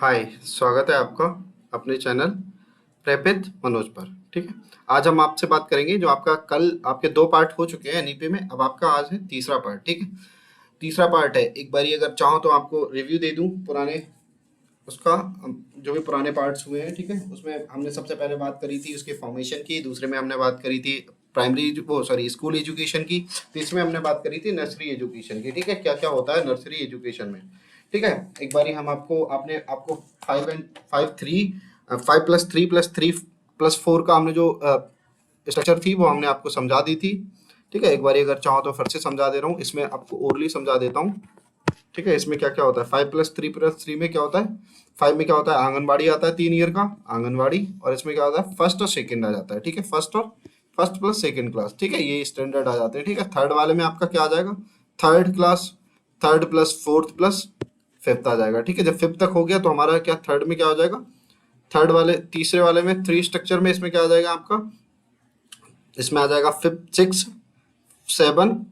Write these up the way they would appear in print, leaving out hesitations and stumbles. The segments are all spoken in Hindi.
हाय, स्वागत है आपका अपने चैनल प्रेप विद मनोज पर। ठीक है, आज हम आपसे बात करेंगे जो आपका कल आपके 2 पार्ट हो चुके हैं एनईपी में, अब आपका आज है तीसरा पार्ट। ठीक है, तीसरा पार्ट है। एक बारी अगर चाहो तो आपको रिव्यू दे दूं पुराने उसका, जो भी पुराने पार्ट्स हुए हैं। ठीक है, उसमें हमने सबसे पहले बात करी थी उसके फॉर्मेशन की, दूसरे में हमने बात करी थी प्राइमरी वो सॉरी स्कूल एजुकेशन की, तीसरे में हमने बात करी थी नर्सरी एजुकेशन की। ठीक है, क्या क्या होता है नर्सरी एजुकेशन में। ठीक है, एक बारी हम आपको 5+3+3+4 का हमने जो स्ट्रक्चर थी वो हमने आपको समझा दी थी। ठीक है, एक बारी अगर चाहो तो फिर से समझा दे रहा हूँ, इसमें आपको ओरली समझा देता हूँ। ठीक है, इसमें क्या क्या होता है 5+3+3 में क्या होता है। 5 में क्या होता है, आंगनबाड़ी आता है 3 ईयर का आंगनबाड़ी, और इसमें क्या होता है फर्स्ट और सेकंड आ जाता है। ठीक है, फर्स्ट प्लस सेकंड क्लास। ठीक है, ये स्टैंडर्ड आ जाते हैं। ठीक है, थर्ड वाले में आपका क्या आ जाएगा, third class, third plus fourth plus fifth आ जाएगा। ठीक है, जब फिफ्थ तक हो गया तो हमारा क्या थर्ड में क्या हो जाएगा, थर्ड वाले तीसरे वाले में थ्री स्ट्रक्चर में इसमें क्या आ जाएगा आपका, इसमें आ जाएगा फिफ्थ, सिक्स, सेवन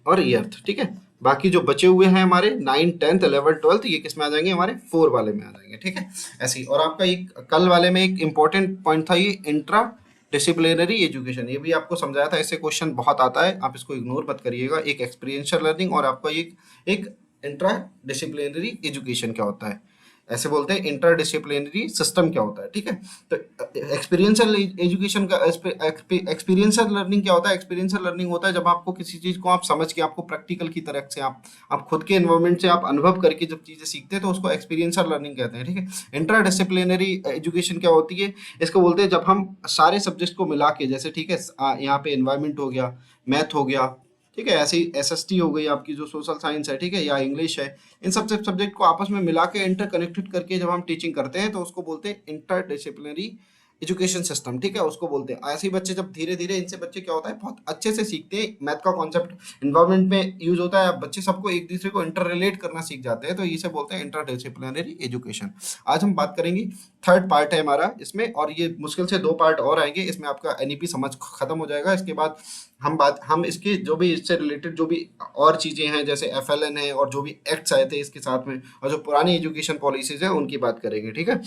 और ईयर्थ। ठीक है, बाकी जो बचे हुए हैं हमारे 9, 10, 11, 12 ये किस में आ जाएंगे, हमारे 4 वाले में आ जाएंगे। ठीक है, ऐसे ही। और आपका एक कल वाले में एक इंपॉर्टेंट पॉइंट था ये इंट्रा डिसिप्लिनरी एजुकेशन, ये भी आपको समझाया था। इससे क्वेश्चन बहुत आता है, आप इसको इग्नोर मत करिएगा। एक एक्सपीरियंशियल लर्निंग और आपका एक इंट्रा डिसिप्लिनरी एजुकेशन क्या होता है, ऐसे बोलते हैं इंटर डिसिप्लिनरी सिस्टम क्या होता है। ठीक है, तो एक्सपीरियंशियल एजुकेशन का एक्सपीरियंशियल लर्निंग क्या होता है। एक्सपीरियंशियल लर्निंग होता है जब आपको किसी चीज को आप समझ के, आपको प्रैक्टिकल की तरह से आप खुद के एनवायरमेंट से आप अनुभव करके जब चीजें सीखते हैं तो उसको एक्सपीरियंशियल लर्निंग कहते हैं। ठीक है, इंटर डिसिप्लिनरी एजुकेशन क्या होती है, इसको बोलते हैं जब हम सारे सब्जेक्ट को मिला के, जैसे ठीक है यहाँ पे एनवायरमेंट हो गया, मैथ हो गया, ठीक है, ऐसे ही एसएसटी हो गई आपकी जो सोशल साइंस है, ठीक है, या इंग्लिश है, इन सब सब्जेक्ट को आपस में मिला के इंटर कनेक्टेड करके जब हम टीचिंग करते हैं तो उसको बोलते हैं इंटर डिसिप्लिनरी एजुकेशन सिस्टम। ठीक है, उसको बोलते हैं। ऐसे ही बच्चे जब धीरे धीरे, इनसे बच्चे क्या होता है बहुत अच्छे से सीखते हैं, मैथ का कॉन्सेप्ट इन्वायरमेंट में यूज होता है, बच्चे सबको एक दूसरे को इंटर रिलेट करना सीख जाते हैं, तो इसे बोलते हैं इंटर डिसिप्लिनरी एजुकेशन। आज हम बात करेंगे, थर्ड पार्ट है हमारा इसमें, और ये मुश्किल से 2 पार्ट और आएंगे, इसमें आपका एनईपी समझ खत्म हो जाएगा। इसके बाद हम इसके जो भी इससे रिलेटेड जो भी और चीजें हैं, जैसे एफएलएन है और जो भी एक्ट्स आए थे इसके साथ में, और जो पुरानी एजुकेशन पॉलिसीज है उनकी बात करेंगे। ठीक है,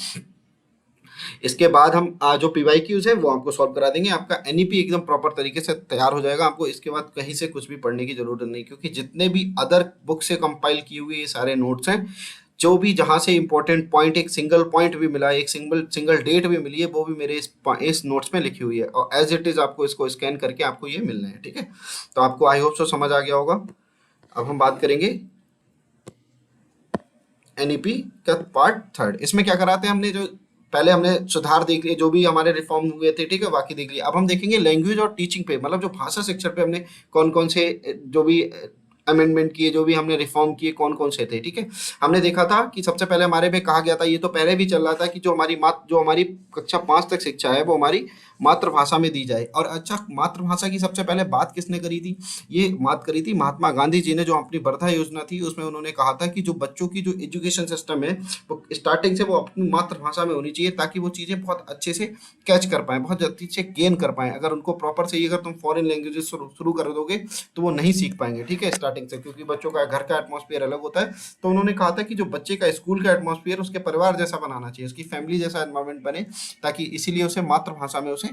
इसके बाद हम जो पीवाईक्यूज है वो आपको सॉल्व करा देंगे, आपका एनईपी एकदम प्रॉपर तरीके से तैयार हो जाएगा। आपको इसके बाद कहीं से कुछ भी पढ़ने की जरूरत नहीं, क्योंकि जितने भी अदर बुक से कंपाइल किए हुए ये सारे नोट्स हैं, जो भी जहां से इंपॉर्टेंट पॉइंट, एक सिंगल पॉइंट भी मिला है, एक सिंगल डेट भी मिली है, वो भी मेरे इस नोट्स में लिखी हुई है, और एज इट इज आपको इसको स्कैन करके आपको ये मिलना है। ठीक है, तो आपको आई होप सो समझ आ गया होगा। अब हम बात करेंगे एनईपी का पार्ट थर्ड। इसमें क्या कराते हैं हमने, जो पहले हमने सुधार देख लिए, जो भी हमारे रिफॉर्म हुए थे, ठीक है, बाकी देख लिया। अब हम देखेंगे लैंग्वेज और टीचिंग पे, मतलब जो भाषा शिक्षण पे हमने कौन कौन से जो भी अमेंडमेंट किए, जो भी हमने रिफॉर्म किए, कौन कौन से थे। ठीक है, हमने देखा था कि सबसे पहले हमारे में कहा गया था, ये तो पहले भी चल रहा था, कि जो हमारी कक्षा 5 तक शिक्षा है वो हमारी मातृभाषा में दी जाए। और अच्छा, मातृभाषा की सबसे पहले बात किसने करी थी, ये बात करी थी महात्मा गांधी जी ने, जो अपनी वर्धा योजना थी उसमें उन्होंने कहा था कि जो बच्चों की जो एजुकेशन सिस्टम है वो स्टार्टिंग से वो अपनी मातृभाषा में होनी चाहिए, ताकि वो चीज़ें बहुत अच्छे से कैच कर पाएँ, बहुत अच्छे से गेन कर पाएँ। अगर उनको प्रॉपर से अगर तुम फॉरेन लैंग्वेजेस शुरू कर दोगे तो वो नहीं सीख पाएंगे। ठीक है, स्टार्टिंग से, क्योंकि बच्चों का घर का एटमॉस्फेयर अलग होता है। तो उन्होंने कहा था कि जो बच्चे का स्कूल का एटमॉस्फेयर उसके परिवार जैसा बनाना चाहिए, उसकी फैमिली जैसा एनवायरमेंट बने, ताकि इसीलिए उसे मातृभाषा में उसे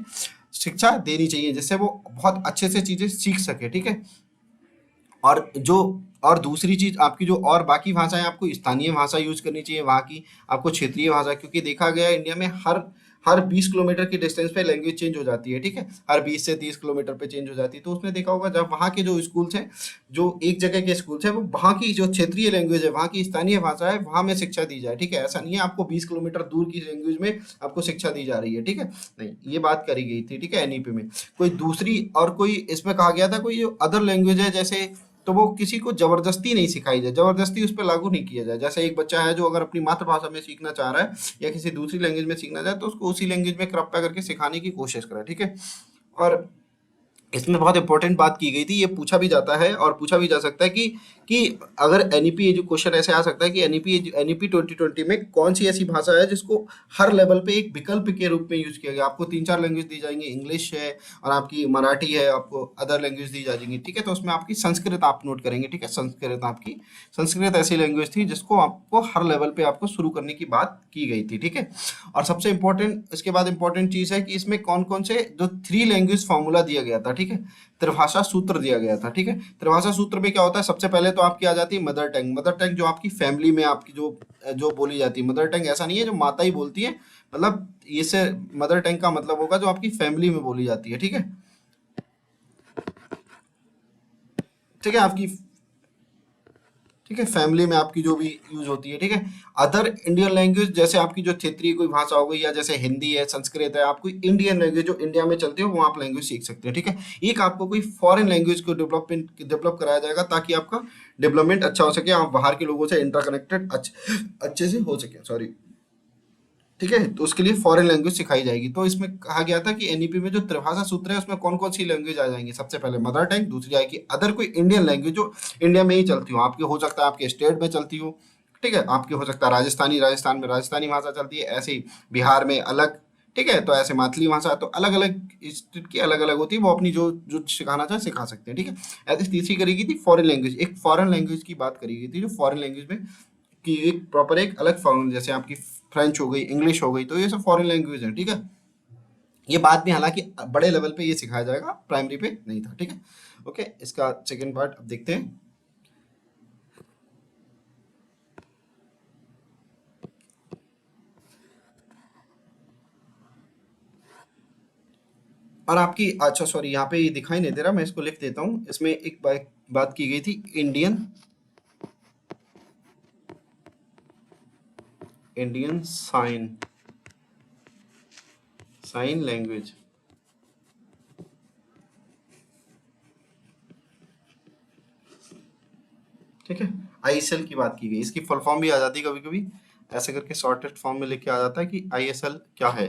शिक्षा देनी चाहिए, जिससे वो बहुत अच्छे से चीजें सीख सके। ठीक है, और जो और दूसरी चीज आपकी जो और बाकी भाषाएं, आपको स्थानीय भाषा यूज करनी चाहिए वहाँ की, आपको क्षेत्रीय भाषा, क्योंकि देखा गया है इंडिया में हर 20 किलोमीटर की डिस्टेंस पे लैंग्वेज चेंज हो जाती है। ठीक है, हर 20 से 30 किलोमीटर पे चेंज हो जाती है। तो उसने देखा होगा जब वहाँ के जो स्कूल्स हैं, जो एक जगह के स्कूल्स हैं, वो वहाँ की जो क्षेत्रीय लैंग्वेज है, वहाँ की स्थानीय भाषा है, वहाँ में शिक्षा दी जाए। ठीक है, ऐसा नहीं है आपको 20 किलोमीटर दूर की लैंग्वेज में आपको शिक्षा दी जा रही है। ठीक है, नहीं, ये बात करी गई थी। ठीक है, एनईपी में कोई दूसरी और कोई इसमें कहा गया था कोई अदर लैंग्वेज है जैसे, तो वो किसी को जबरदस्ती नहीं सिखाई जाए, जबरदस्ती उस पर लागू नहीं किया जाए। जैसे एक बच्चा है जो अगर अपनी मातृभाषा में सीखना चाह रहा है या किसी दूसरी लैंग्वेज में सीखना चाहे, तो उसको उसी लैंग्वेज में कृपया करके सिखाने की कोशिश करें। ठीक है, और इसमें बहुत इंपॉर्टेंट बात की गई थी, ये पूछा भी जाता है और पूछा भी जा सकता है कि अगर एनईपी क्वेश्चन ऐसे आ सकता है कि एनईपी 2020 में कौन सी ऐसी भाषा है जिसको हर लेवल पे एक विकल्प के रूप में यूज किया गया। आपको 3-4 लैंग्वेज दी जाएंगी, इंग्लिश है और आपकी मराठी है, आपको अदर लैंग्वेज दी जाएंगी, ठीक है। तो उसमें आपकी संस्कृत आप नोट करेंगे, ठीक है। संस्कृत ऐसी लैंग्वेज थी जिसको आपको हर लेवल पे आपको शुरू करने की बात की गई थी, ठीक है। और सबसे इम्पोर्टेंट, इसके बाद इम्पोर्टेंट चीज है कि इसमें कौन कौन से जो 3 लैंग्वेज फॉर्मूला दिया गया था, ठीक है, त्रिभाषा सूत्र दिया गया था, ठीक है। त्रिभाषा सूत्र में क्या होता है, सबसे पहले तो आपकी आ जाती है मदर टंग। मदर टंग जो आपकी फैमिली में आपकी जो जो बोली जाती है, मदर टंग ऐसा नहीं है जो माता ही बोलती है, मतलब इससे मदर टंग का मतलब होगा जो आपकी फैमिली में बोली जाती है, ठीक है। ठीक है, आपकी, ठीक है, फैमिली में आपकी जो भी यूज होती है, ठीक है। अदर इंडियन लैंग्वेज जैसे आपकी जो क्षेत्रीय कोई भाषा हो गई या जैसे हिंदी है, संस्कृत है, आप कोई इंडियन लैंग्वेज जो इंडिया में चलती हो वो आप लैंग्वेज सीख सकते हैं, ठीक है। एक आपको कोई फॉरेन लैंग्वेज को डेवलप कराया जाएगा ताकि आपका डेवलपमेंट अच्छा हो सके, आप बाहर के लोगों से इंटरकनेक्टेड अच्छे से हो सके, सॉरी, ठीक है। तो उसके लिए फॉरेन लैंग्वेज सिखाई जाएगी। तो इसमें कहा गया था कि एनईपी में जो त्रिभाषा सूत्र है उसमें कौन कौन सी लैंग्वेज आ जाएंगी, सबसे पहले मदर टंग, दूसरी आएगी अदर कोई इंडियन लैंग्वेज जो इंडिया में ही चलती हो, आपके हो सकता है आपके स्टेट में चलती हो, ठीक है, आपके हो सकता है राजस्थानी, राजस्थान में राजस्थानी भाषा चलती है, ऐसे ही बिहार में अलग, ठीक है। तो ऐसे मैथिली भाषा, तो अलग अलग स्टेट की अलग अलग होती है, वो अपनी जो जो सिखाना चाहे सिखा सकते हैं, ठीक है। ऐसे तीसरी करी गई थी फॉरेन लैंग्वेज, एक फॉरेन लैंग्वेज की बात करी गई थी जो फॉरेन लैंग्वेज में कि एक प्रॉपर एक अलग फॉरेन, जैसे आपकी फ्रेंच हो गई, इंग्लिश हो गई, तो ये सब फॉरेन लैंग्वेज है, ठीक है। ये बाद में हालांकि बड़े लेवल पे ये सिखाया जाएगा, प्राइमरी पे नहीं था, ठीक है। ओके, इसका सेकंड पार्ट अब देखते हैं। और आपकी, अच्छा सॉरी, यहाँ पे ये दिखाई नहीं दे रहा, मैं इसको लिख देता हूँ। इसमें एक बात की गई थी Indian Indian sign sign language, ठीक है। आईएसएल की बात की गई, इसकी फुल फॉर्म भी आ जाती है कभी कभी, ऐसे करके शॉर्टेड फॉर्म में लिख के आ जाता है कि आईएसएल क्या है,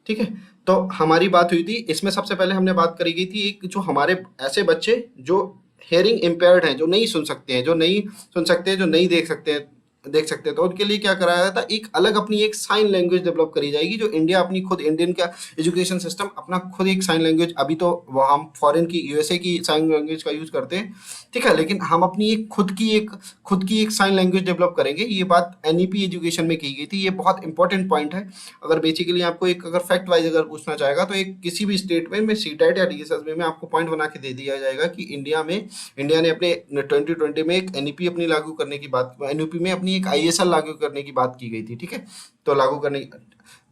ठीक है। तो हमारी बात हुई थी इसमें, सबसे पहले हमने बात करी गई थी एक जो हमारे ऐसे बच्चे जो हेयरिंग इम्पेयर्ड हैं, जो नहीं सुन सकते हैं, जो नहीं सुन सकते हैं, जो नहीं देख सकते हैं, तो उनके लिए क्या कराया था, एक अलग अपनी एक साइन लैंग्वेज डेवलप करी जाएगी, जो इंडिया अपनी खुद इंडियन का एजुकेशन सिस्टम अपना खुद एक साइन लैंग्वेज, अभी तो वो हम फॉरेन की यूएसए की साइन लैंग्वेज का यूज करते हैं, ठीक है, लेकिन हम अपनी एक खुद की एक साइन लैंग्वेज डेवलप करेंगे। ये बात एनईपी एजुकेशन में की गई थी, ये बहुत इंपॉर्टेंट पॉइंट है। अगर बेसिकली आपको एक अगर फैक्ट वाइज अगर पूछना चाहेगा तो एक किसी भी स्टेट में सीटेट या डीएसएस में आपको पॉइंट बना के दे दिया जाएगा कि इंडिया ने अपने 2020 में एक एनईपी अपनी लागू करने की बात, एनईपी में अपनी एक आईएसएल लागू करने की बात की गई थी, ठीक है। तो लागू करने,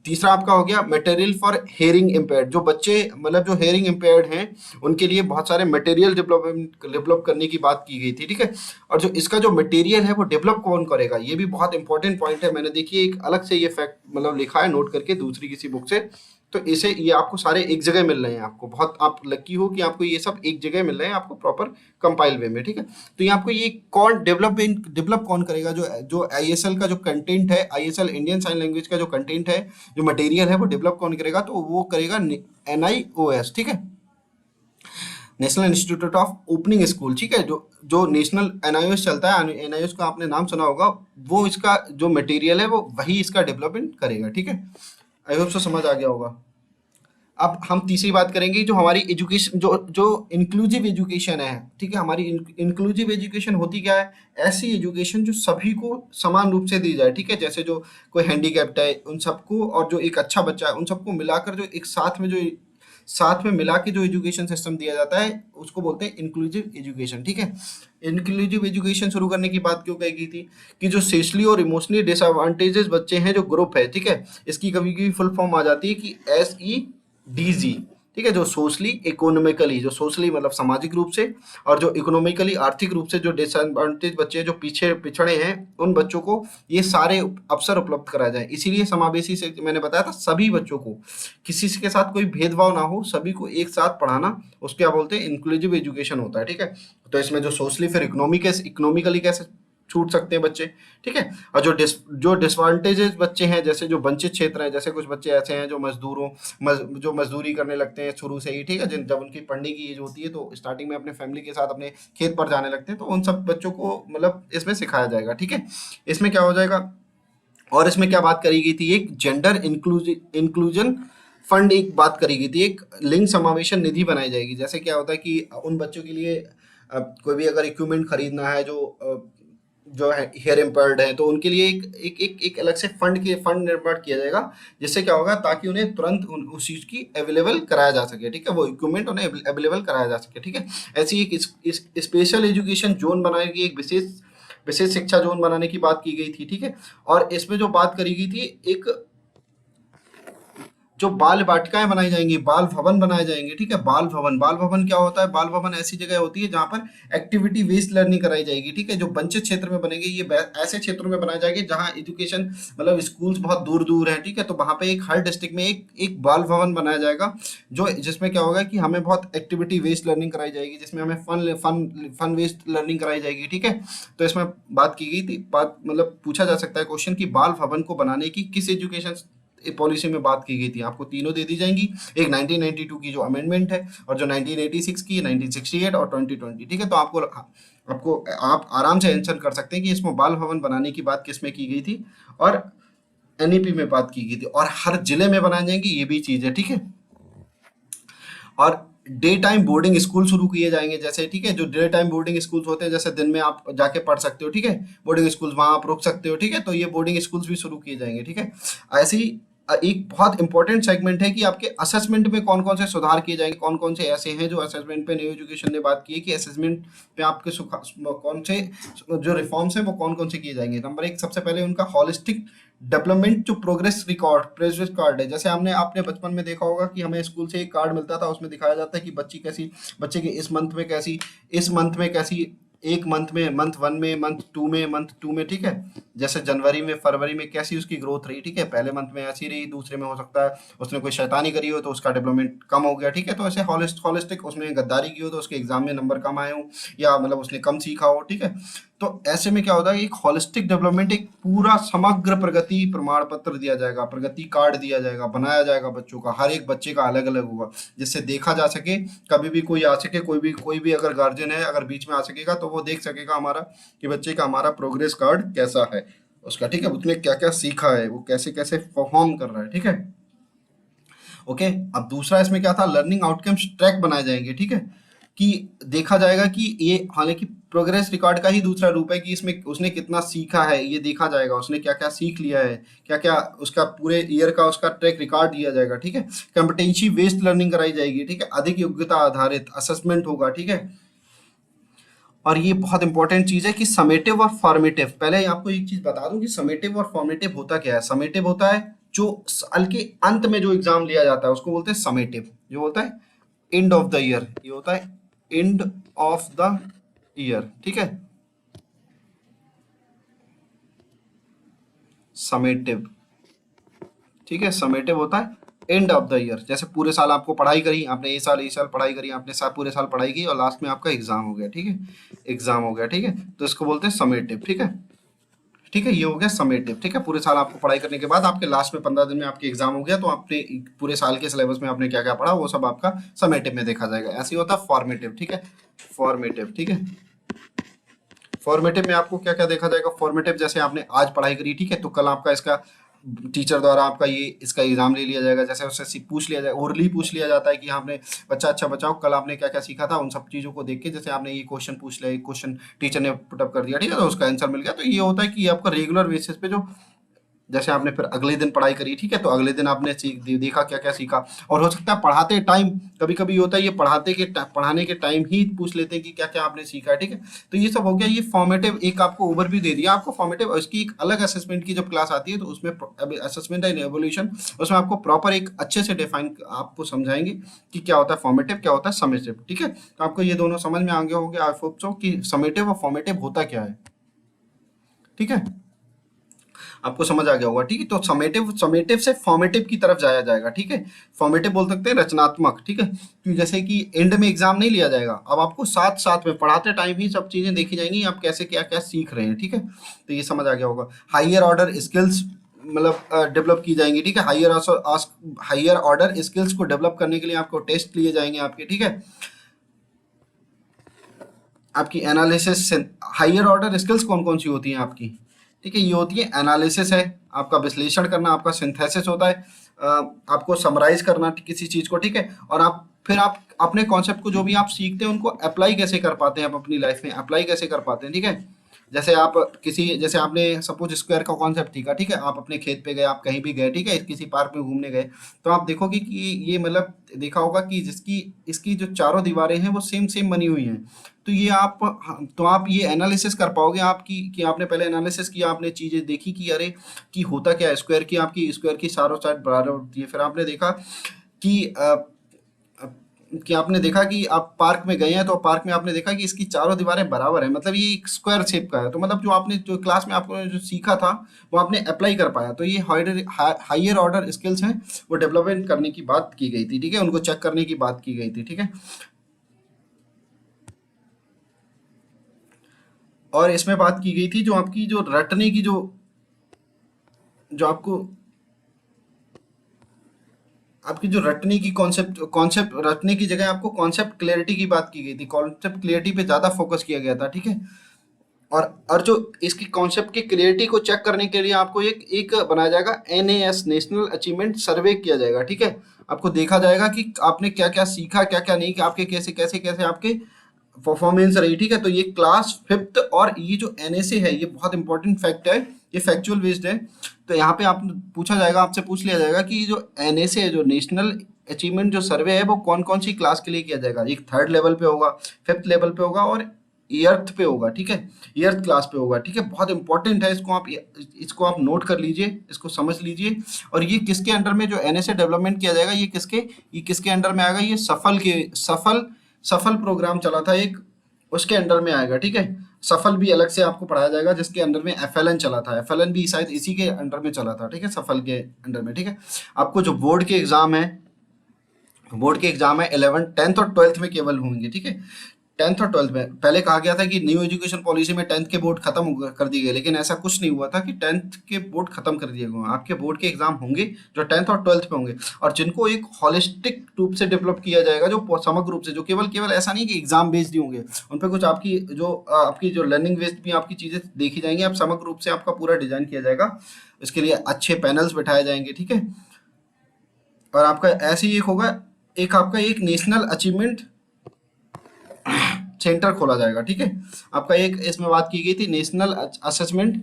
तीसरा आपका हो गया मटेरियल फॉर हेयरिंग इम्पेयर्ड, जो बच्चे मतलब जो हेयरिंग इम्पेयर्ड हैं उनके लिए बहुत सारे मटेरियल डेवलप करने की बात की गई थी, ठीक है। और जो इसका जो मटेरियल है वो डेवलप कौन करेगा, ये भी बहुत इंपॉर्टेंट पॉइंट है। मैंने देखिए एक अलग से ये फैक्ट मतलब लिखा है नोट करके दूसरी किसी बुक से, तो इसे ये आपको सारे एक जगह मिल रहे हैं, आपको बहुत आप लकी हो कि आपको ये सब एक जगह मिल रहे हैं, आपको प्रॉपर कंपाइल वे में, ठीक है। तो ये आपको ये कौन डेवलप कौन करेगा, जो जो आईएसएल का जो कंटेंट है, आईएसएल इंडियन साइन लैंग्वेज का जो कंटेंट है, जो मटेरियल है, वो डेवलप कौन करेगा, तो वो करेगा एनआईओएस, ठीक है, national institute of opening school, ठीक है। जो जो नेशनल एनआईओएस चलता है, एनआईओएस का आपने नाम सुना होगा, वो इसका जो मटेरियल है वो वही इसका डेवलपमेंट करेगा, ठीक है। आई होप सो समझ आ गया होगा। अब हम तीसरी बात करेंगे जो हमारी एजुकेशन, जो जो इंक्लूसिव एजुकेशन है, ठीक है। हमारी इंक्लूसिव एजुकेशन होती क्या है, ऐसी एजुकेशन जो सभी को समान रूप से दी जाए, ठीक है। जैसे जो कोई हैंडीकैप्ड है उन सबको, और जो एक अच्छा बच्चा है उन सबको मिलाकर जो एक साथ में मिला के जो एजुकेशन सिस्टम दिया जाता है उसको बोलते हैं इंक्लूसिव एजुकेशन, ठीक है। इंक्लूसिव एजुकेशन शुरू करने की बात क्यों कही गई थी कि जो सोशली और इमोशनली डिसएडवांटेजेस बच्चे हैं, जो ग्रुप है, ठीक है, इसकी कभी कभी फुल फॉर्म आ जाती है कि SEDG, ठीक है। जो सोशली इकोनॉमिकली, जो सोशली मतलब सामाजिक रूप से, और जो इकोनॉमिकली आर्थिक रूप से जो डिसएडवांटेज बच्चे हैं, जो पीछे पिछड़े हैं, उन बच्चों को ये सारे अवसर उपलब्ध कराए जाए। इसीलिए समावेशी से मैंने बताया था, सभी बच्चों को, किसी के साथ कोई भेदभाव ना हो, सभी को एक साथ पढ़ाना, उसको क्या बोलते हैं, इंक्लूसिव एजुकेशन होता है, ठीक है। तो इसमें जो सोशली फिर इकोनॉमिकली कैसे छूट सकते हैं बच्चे, ठीक है। और जो डिसवांटेजेस बच्चे हैं, जैसे जो वंचित क्षेत्र हैं, जैसे कुछ बच्चे ऐसे हैं जो जो मजदूरी करने लगते हैं शुरू से ही, ठीक है, जब उनकी पढ़ने की एज होती है तो स्टार्टिंग में अपने फैमिली के साथ अपने खेत पर जाने लगते हैं, तो उन सब बच्चों को मतलब इसमें सिखाया जाएगा, ठीक है। इसमें क्या हो जाएगा, और इसमें क्या बात करी गई थी, एक जेंडर इंक्लूजन फंड एक बात करी गई थी, एक लिंग समावेशन निधि बनाई जाएगी। जैसे क्या होता है कि उन बच्चों के लिए कोई भी अगर इक्विपमेंट खरीदना है जो है हेयर एम्पर्ड है, तो उनके लिए एक अलग से फंड निर्माण किया जाएगा, जिससे क्या होगा, ताकि उन्हें तुरंत उस चीज की अवेलेबल कराया जा सके, ठीक है, वो इक्विपमेंट उन्हें अवेलेबल कराया जा सके, ठीक है। ऐसी एक स्पेशल एजुकेशन जोन बनाएगी, एक विशेष विशेष शिक्षा जोन बनाने की बात की गई थी, ठीक है। और इसमें जो बात करी गई थी, एक जो बाल वाटिकाएं बनाई जाएंगी, बाल भवन बनाए जाएंगे, ठीक है। बाल भवन क्या होता है, बाल भवन ऐसी जगह होती है जहां पर एक्टिविटी बेस्ड लर्निंग कराई जाएगी, ठीक है। जो वंचित क्षेत्र में बनेंगे, ये ऐसे क्षेत्रों में बनाए जाएंगे जहां एजुकेशन मतलब स्कूल्स बहुत दूर दूर है, ठीक है। तो वहां पे एक हर डिस्ट्रिक्ट में एक बाल भवन बनाया जाएगा, जो जिसमें क्या होगा कि हमें बहुत एक्टिविटी बेस्ड लर्निंग कराई जाएगी, जिसमें हमें फन बेस्ड लर्निंग कराई जाएगी, ठीक है। तो इसमें बात की गई थी, बात मतलब पूछा जा सकता है क्वेश्चन कि बाल भवन को बनाने की किस एजुकेशन पॉलिसी में बात की गई थी। आपको तीनों दे दी जाएंगी, एक 1992 की जो अमेंडमेंट है, और जो 1986 की, 1968 और 2020, ठीक है। तो आप आराम से आंसर कर सकते हैं कि इसमें बाल भवन बनाने की बात किस में की गई थी, और एनईपी में बात की गई थी, और हर जिले में बनाए जाएंगे, ये भी चीज है, ठीक है। और डे टाइम बोर्डिंग स्कूल शुरू किए जाएंगे, जैसे, ठीक है, जो डे टाइम बोर्डिंग स्कूल्स होते हैं, जैसे दिन में आप जाके पढ़ सकते हो, ठीक है, बोर्डिंग स्कूल्स वहां आप रुक सकते हो, ठीक है। तो ये बोर्डिंग स्कूल्स भी शुरू किए जाएंगे, ठीक है। ऐसे ही एक बहुत इंपॉर्टेंट सेगमेंट है कि आपके असेसमेंट में कौन कौन से सुधार किए जाएंगे, कौन कौन से ऐसे हैं जो असेसमेंट पे न्यू एजुकेशन ने बात की है कि असेसमेंट पे आपके कौन से जो रिफॉर्म्स हैं वो कौन कौन से किए जाएंगे। नंबर एक, सबसे पहले उनका हॉलिस्टिक डेवलपमेंट, जो प्रोग्रेस कार्ड है। जैसे आपने बचपन में देखा होगा कि हमें स्कूल से एक कार्ड मिलता था, उसमें दिखाया जाता है कि बच्चे के इस मंथ में कैसी, एक मंथ में, मंथ 1 में, मंथ टू में, ठीक है। जैसे जनवरी में, फरवरी में कैसी उसकी ग्रोथ रही, ठीक है। पहले मंथ में ऐसी रही, दूसरे में हो सकता है उसने कोई शैतानी करी हो तो उसका डेवलपमेंट कम हो गया, ठीक है। तो ऐसे हॉलिस्टिक, उसने गद्दारी की हो तो उसके एग्जाम में नंबर कम आए हो, या मतलब उसने कम सीखा हो, ठीक है। तो ऐसे में क्या होता है, एक हॉलिस्टिक डेवलपमेंट, एक पूरा समग्र प्रगति प्रमाण पत्र दिया जाएगा, प्रगति कार्ड दिया जाएगा, बनाया जाएगा बच्चों का, हर एक बच्चे का अलग अलग होगा, जिससे देखा जा सके, कभी भी कोई आ सके, कोई भी अगर गार्जियन है अगर बीच में आ सकेगा तो वो देख सकेगा हमारा कि बच्चे का हमारा प्रोग्रेस कार्ड कैसा है उसका, ठीक है, उसने क्या क्या सीखा है, वो कैसे कैसे परफॉर्म कर रहा है, ठीक है। ओके, अब दूसरा इसमें क्या था, लर्निंग आउटकम्स ट्रैक बनाए जाएंगे, ठीक है, कि देखा जाएगा कि ये हालांकि प्रोग्रेस रिकॉर्ड का ही दूसरा रूप है कि इसमें उसने कितना सीखा है, ये देखा जाएगा, उसने क्या क्या सीख लिया है, क्या क्या उसका पूरे ईयर का उसका ट्रैक रिकॉर्ड दिया जाएगा, ठीक है। कॉम्पिटेंसी बेस्ड लर्निंग कराई जाएगी, ठीक है, अधिक योग्यता आधारित असेसमेंट होगा, ठीक है। और ये बहुत इंपॉर्टेंट चीज है कि समेटिव और फॉर्मेटिव, पहले आपको एक चीज बता दूं कि समेटिव और फॉर्मेटिव होता क्या है। समेटिव होता है जो साल के अंत में जो एग्जाम लिया जाता है उसको बोलते हैं समेटिव, जो होता है एंड ऑफ द ईयर, ये होता है एंड ऑफ द ईयर, ठीक है, समेटिव, ठीक है। समेटिव होता है एंड ऑफ द ईयर, जैसे पूरे साल आपको पढ़ाई करी, आपने ये साल पढ़ाई करी, आपने पूरे साल पढ़ाई की और लास्ट में आपका एग्जाम हो गया, ठीक है, एग्जाम हो गया, ठीक है, तो इसको बोलते हैं समेटिव, ठीक है, ठीक है, ये हो गया समेटिव, ठीक है। पूरे साल आपको पढ़ाई करने के बाद आपके लास्ट में 15 दिन में आपके एग्जाम हो गया, तो आपने पूरे साल के सिलेबस में आपने क्या क्या पढ़ा वो सब आपका समेटिव में देखा जाएगा। ऐसे ही होता है फॉर्मेटिव, ठीक है, फॉर्मेटिव, ठीक है। फॉर्मेटिव में आपको क्या क्या देखा जाएगा, फॉर्मेटिव जैसे आपने आज पढ़ाई करी, ठीक है, तो कल आपका इसका टीचर द्वारा आपका इसका एग्जाम ले लिया जाएगा, जैसे उससे पूछ लिया जाए, ओरली पूछ लिया जाता है कि आपने बच्चा अच्छा बचाओ कल आपने क्या क्या सीखा था, उन सब चीज़ों को देख के, जैसे आपने ये क्वेश्चन पूछ लिया, एक क्वेश्चन टीचर ने पुटअप कर दिया, ठीक है, तो उसका आंसर मिल गया। तो ये होता है कि आपका रेगुलर बेसिस पे जो, जैसे आपने फिर अगले दिन पढ़ाई करी, ठीक है, तो अगले दिन आपने देखा क्या क्या सीखा, और हो सकता है पढ़ाते टाइम कभी कभी होता है ये पढ़ाने के टाइम ही पूछ लेते हैं कि क्या क्या आपने सीखा है, ठीक है। तो ये सब हो गया, ये फॉर्मेटिव एक आपको ओवरव्यू दे दिया आपको फॉर्मेटिव, और इसकी एक अलग असेसमेंट की जब क्लास आती है तो उसमें असेसमेंट एंड एवोल्यूशन, उसमें आपको प्रॉपर एक अच्छे से डिफाइन आपको समझाएंगे कि क्या होता है फॉर्मेटिव, क्या होता है समेटिव, ठीक है। तो आपको ये दोनों समझ में आ गया होगा आई होप सो कि समेटिव और फॉर्मेटिव होता क्या है, ठीक है। आपको समझ आ गया होगा, ठीक है। तो समेटिव से फॉर्मेटिव की तरफ जाया जाएगा, ठीक है। फॉर्मेटिव बोल सकते हैं रचनात्मक, ठीक है। तो जैसे कि एंड में एग्जाम नहीं लिया जाएगा, अब आपको साथ साथ में पढ़ाते टाइम ही सब चीजें देखी जाएंगी, आप कैसे क्या क्या सीख रहे हैं, ठीक है। तो ये समझ आ गया होगा। हायर ऑर्डर स्किल्स मतलब डेवलप की जाएंगी, ठीक है। हायर ऑर्डर स्किल्स को डेवलप करने के लिए आपको टेस्ट लिए जाएंगे आपके, ठीक है। आपकी एनालिसिस, हायर ऑर्डर स्किल्स कौन कौन सी होती हैं आपकी, ठीक है। ये होती है एनालिसिस है, आपका विश्लेषण करना, आपका सिंथेसिस होता है, आपको समराइज करना किसी चीज को, ठीक है। और आप अपने कॉन्सेप्ट को जो भी आप सीखते हैं उनको अप्लाई कैसे कर पाते हैं, आप अपनी लाइफ में अप्लाई कैसे कर पाते हैं, ठीक है। जैसे आपने सपोज स्क्वायर का कॉन्सेप्ट सीखा, ठीक है। आप अपने खेत पे गए, आप कहीं भी गए, ठीक है, किसी पार्क में घूमने गए, तो आप देखोगे कि ये मतलब देखा होगा कि इसकी जो चारों दीवारें हैं वो सेम सेम बनी हुई हैं। तो आप ये एनालिसिस कर पाओगे आपकी कि आपने पहले एनालिसिस किया, आपने चीजें देखी कि अरे कि होता क्या है, स्क्वायर की चारों साइड बराबर होती है। फिर आपने देखा कि आपने देखा कि आप पार्क में गए हैं, तो पार्क में आपने देखा कि इसकी चारों दीवारें बराबर है, मतलब ये एक स्क्वायर शेप का है। तो मतलब जो क्लास में आपको जो सीखा था वो आपने अप्लाई कर पाया। तो ये हायर ऑर्डर स्किल्स हैं, वो डेवलपमेंट करने की बात की गई थी, ठीक है। उनको चेक करने की बात की गई थी, ठीक है। और इसमें बात की गई थी जो आपकी जो रटने की जो आपकी जो रटने की कॉन्सेप्ट रटने की जगह आपको कॉन्सेप्ट क्लैरिटी की बात की गई थी, कॉन्सेप्ट क्लैरिटी पे ज्यादा फोकस किया गया था, ठीक है। और जो इसकी कॉन्सेप्ट की क्लियरिटी को चेक करने के लिए आपको एक एक बनाया जाएगा, एनएएस नेशनल अचीवमेंट सर्वे किया जाएगा, ठीक है। आपको देखा जाएगा कि आपने क्या क्या सीखा, क्या क्या नहीं, कि आपके कैसे कैसे कैसे आपके परफॉर्मेंस रही, ठीक है। तो ये क्लास फिफ्थ और ये जो एनएसए है, ये बहुत इंपॉर्टेंट फैक्ट है, ये फैक्चुअल बेस्ड है। तो यहाँ पे आप पूछा जाएगा, आपसे पूछ लिया जाएगा कि जो एनएसए है, जो नेशनल अचीवमेंट जो सर्वे है, वो कौन कौन सी क्लास के लिए किया जाएगा। एक थर्ड लेवल पे होगा, फिफ्थ लेवल पे होगा और एर्थ पे होगा, ठीक है। एर्थ क्लास पे होगा, ठीक है। बहुत इंपॉर्टेंट है, इसको आप नोट कर लीजिए, इसको समझ लीजिए। और ये किसके अंडर में जो एनएसए डेवलपमेंट किया जाएगा, ये किसके अंडर में आएगा, ये सफल प्रोग्राम चला था एक, उसके अंडर में आएगा, ठीक है। सफल भी अलग से आपको पढ़ाया जाएगा, जिसके अंडर में एफएलएन चला था, एफएलएन भी शायद इसी के अंडर में चला था, ठीक है, सफल के अंडर में, ठीक है। आपको जो बोर्ड के एग्जाम है 11th 10th और 12th में केवल होंगे, ठीक है। 10th और 12th में पहले कहा गया था कि न्यू एजुकेशन पॉलिसी में 10th के बोर्ड खत्म कर दिए गए, लेकिन ऐसा कुछ नहीं हुआ था कि 10th के बोर्ड खत्म कर दिए गए। आपके बोर्ड के एग्जाम होंगे जो 10th और 12th पे होंगे, और जिनको एक हॉलिस्टिक रूप से डेवलप किया जाएगा, जो समग्र रूप से, जो केवल ऐसा नहीं कि एग्जाम बेस्ड ही होंगे, उन पर कुछ आपकी जो लर्निंग बेस्ड भी आपकी चीजें देखी जाएंगी। आप समग्र रूप से आपका पूरा डिजाइन किया जाएगा, इसके लिए अच्छे पैनल्स बैठाए जाएंगे, ठीक है। और आपका ऐसे ही एक नेशनल अचीवमेंट सेंटर खोला जाएगा, ठीक है। आपका एक इसमें बात की गई थी, नेशनल असेसमेंट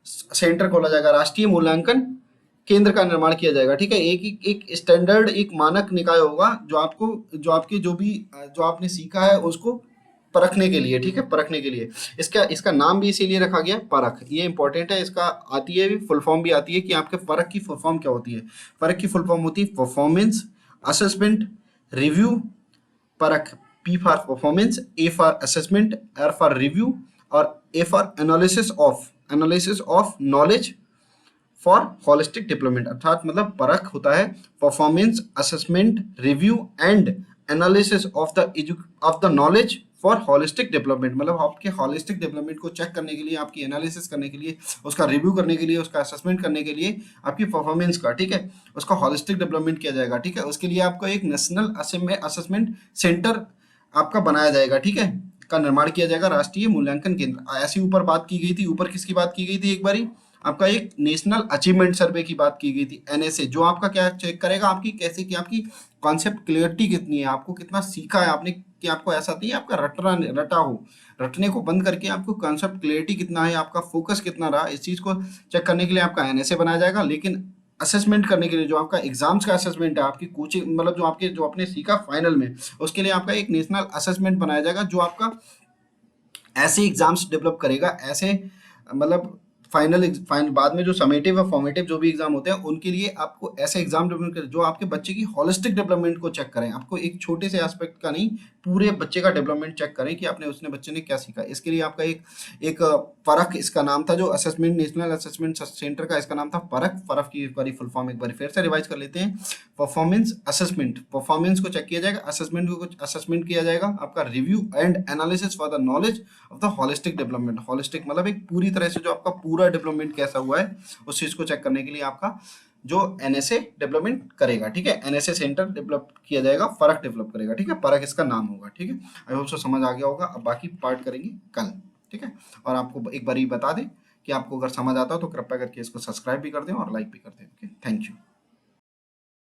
सेंटर खोला जाएगा, राष्ट्रीय मूल्यांकन केंद्र का निर्माण किया जाएगा, ठीक है। एक स्टैंडर्ड, एक मानक निकाय होगा जो आपने सीखा है उसको परखने के लिए, ठीक है, परखने के लिए। इसका नाम भी इसीलिए रखा गया परख, ये इंपॉर्टेंट है। इसका आती है भी, फुल फॉर्म भी आती है कि आपके परख की फुल फॉर्म क्या होती है। परख की फुल फॉर्म होती है परफॉर्मेंस असेसमेंट रिव्यू परख। P for performance, A for assessment, R for review और A for analysis of knowledge for holistic development. अर्थात मतलब परख होता है performance assessment review and analysis of the knowledge for holistic development. मतलब आपके होलिस्टिक डेवलपमेंट को चेक करने के लिए, आपकी एनालिसिस करने के लिए, उसका रिव्यू करने के लिए, उसका असेसमेंट करने के लिए, आपकी परफॉर्मेंस का, ठीक है, उसका होलिस्टिक डेवलपमेंट किया जाएगा, ठीक है। उसके लिए आपको एक नेशनल असेसमेंट सेंटर आपका बनाया जाएगा, ठीक है, का निर्माण किया जाएगा, राष्ट्रीय मूल्यांकन केंद्र। ऐसी ऊपर बात की गई थी, ऊपर किसकी बात की गई थी, एक बारी आपका एक नेशनल अचीवमेंट सर्वे की बात की गई थी, एनएसए, जो आपका क्या चेक करेगा, आपकी कैसे कि आपकी कॉन्सेप्ट क्लियरिटी कितनी है, आपको कितना सीखा है आपने, कि आपको ऐसा नहीं है आपका रटा हो, रटने को बंद करके आपको कॉन्सेप्ट क्लियरिटी कितना है, आपका फोकस कितना रहा, इस चीज को चेक करने के लिए आपका एनएसए बनाया जाएगा। लेकिन असेसमेंट करने के लिए, जो आपका एग्जाम्स का असेसमेंट है, आपकी कोचिंग मतलब जो आपने सीखा फाइनल में, उसके लिए आपका एक नेशनल असेसमेंट बनाया जाएगा, जो आपका ऐसे एग्जाम्स डेवलप करेगा, ऐसे मतलब फाइनल बाद में जो समेटिव और फॉर्मेटिव जो भी एग्जाम होते हैं, उनके लिए आपको ऐसे एग्जाम डेवलप करें जो आपके बच्चे की होलिस्टिक डेवलपमेंट को चेक करें, आपको एक छोटे से एस्पेक्ट का नहीं, पूरे बच्चे का डेवलपमेंट चेक करें कि आपने उसने बच्चे ने क्या सीखा। इसके लिए आपका एक परख इसका नाम था, जो असेसमेंट नेशनल असेसमेंट सेंटर का इसका नाम था परख। परख की एक बारी फुल फॉर्म एक बार फिर से रिवाइज कर लेते हैं। परफॉर्मेंस असेसमेंट, परफॉर्मेंस को चेक किया जाएगा, असेसमेंट को कुछ असेसमेंट किया जाएगा, आपका review and analysis for the knowledge of the holistic development. Holistic मतलब एक पूरी तरह से जो आपका पूरा डेवलपमेंट कैसा हुआ है उस चीज को चेक करने के लिए आपका जो एनएसए डेवलपमेंट करेगा, ठीक है, एनएसए सेंटर डेवलप किया जाएगा, परख डेवलप करेगा, ठीक है, परख इसका नाम होगा, ठीक है। आई होप सो समझ आ गया होगा। अब बाकी पार्ट करेंगे कल, ठीक है। और आपको एक बार ये बता दें कि आपको अगर समझ आता हो तो कृपया करके इसको सब्सक्राइब भी कर दें और लाइक भी कर दें। Okay, thank you.